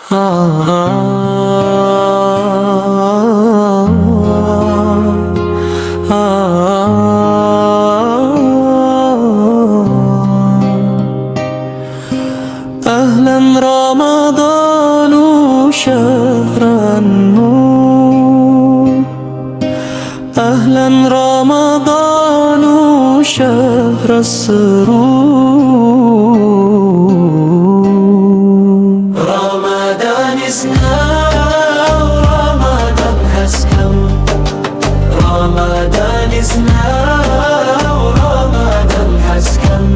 أهلا رمضان شهر النور، أهلا رمضان شهر السرور. Ramadan is now, Ramadan has come. Ramadan is now, Ramadan has come.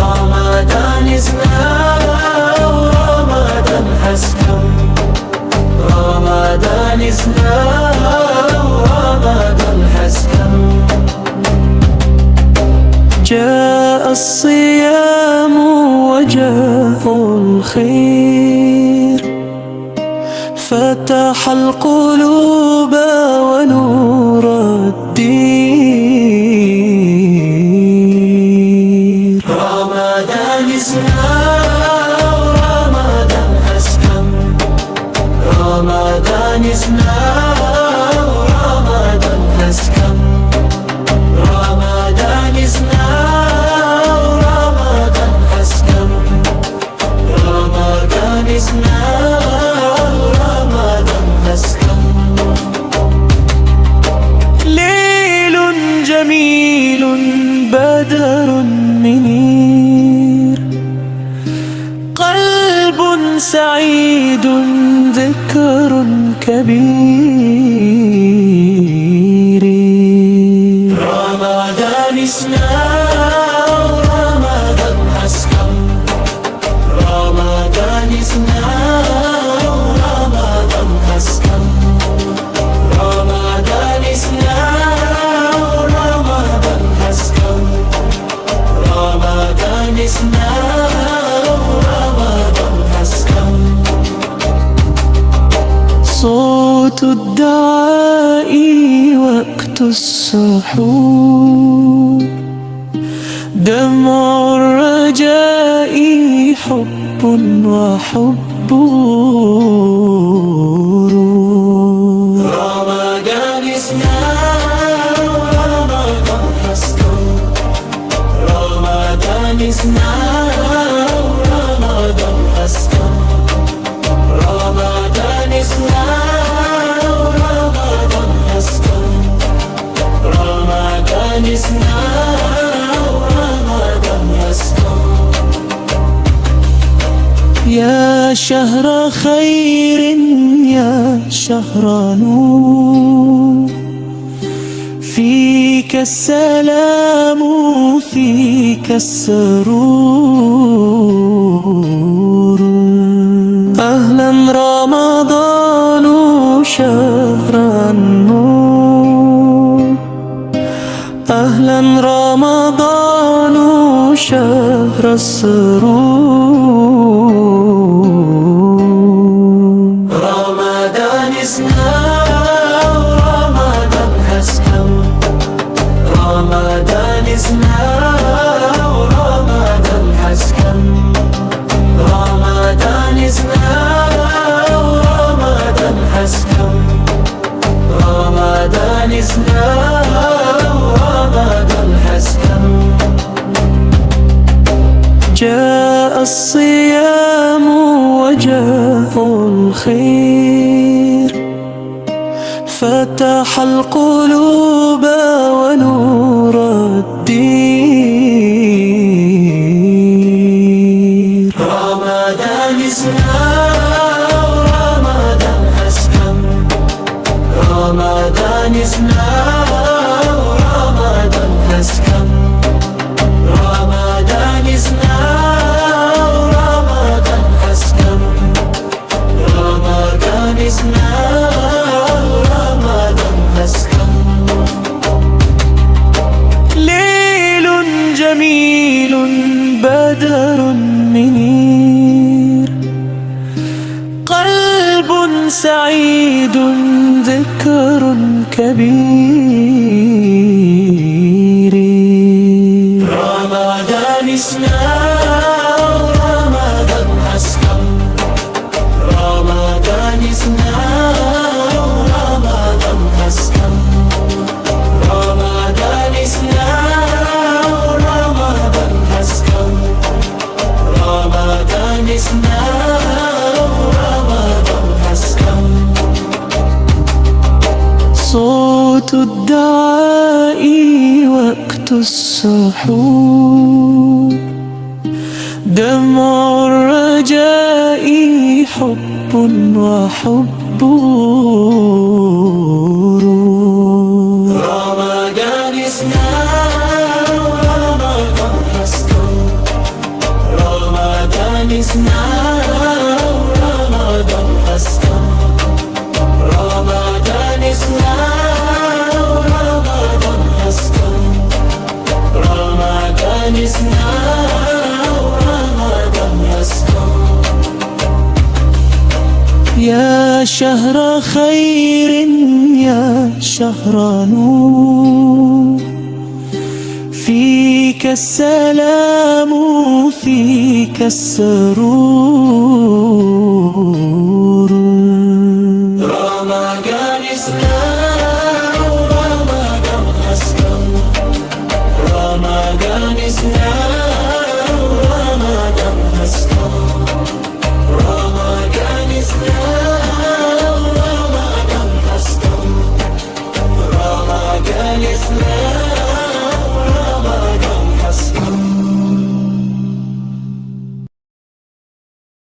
Ramadan is now, Ramadan has come. Ramadan is now, Ramadan has come. جاء الصيام وجاء الخير، فتح القلوب ونور الدين. Ramadan is now, Ramadan has come. Ramadan is now, Ramadan has come. Ramadan is now, Ramadan has come. Ramadan is now, Ramadan has come. ليل جميل بدر منير، قلب سعيد ذكر كبير. Ramadan is now, Ramadan has come. Ramadan is now, Ramadan has come. Ramadan is now, Ramadan has come. Ramadan is now, Ramadan has come. صوت الدعاء وقت السحور، دمع الرجاء حب وحبور. Ramadan is now, Ramadan has come. Ramadan is now, Ramadan has come. Ramadan is now, Ramadan has come. Ramadan is now, Ramadan has come. يا شهر خير يا شهر نور، فيك السلام فيك السرور. أهلا رمضان شهر النور، أهلا رمضان شهر السرور. Ramadan is now, Ramadan has come. Ramadan is now, Ramadan has come. Ramadan is now, Ramadan has come. Ramadan is now, Ramadan has come. جاء الصيام وجاء الخير، فتح القلوب ونور الدين. Ramadan is now, Ramadan has come. Ramadan is now, Ramadan has come. Ramadan is now, Ramadan has come. Ramadan is now, Ramadan has come. ليل جميل بدر منير، قلب سعيد ذكر كبير. Ramadan is now, Ramadan has come. now, Ramadan has come. Ramadan is now, Ramadan has come. Ramadan is now, Ramadan has come. صوت الدعاء وقت السحور، دمع الرجاء حب وحب. Ramadan is now, Ramadan has come. Ramadan is now, Ramadan has come. Ramadan is now, Ramadan has come. Ramadan is now, Ramadan has come. يا شهر خير يا شهر نور، فيك السلام فيك السرور.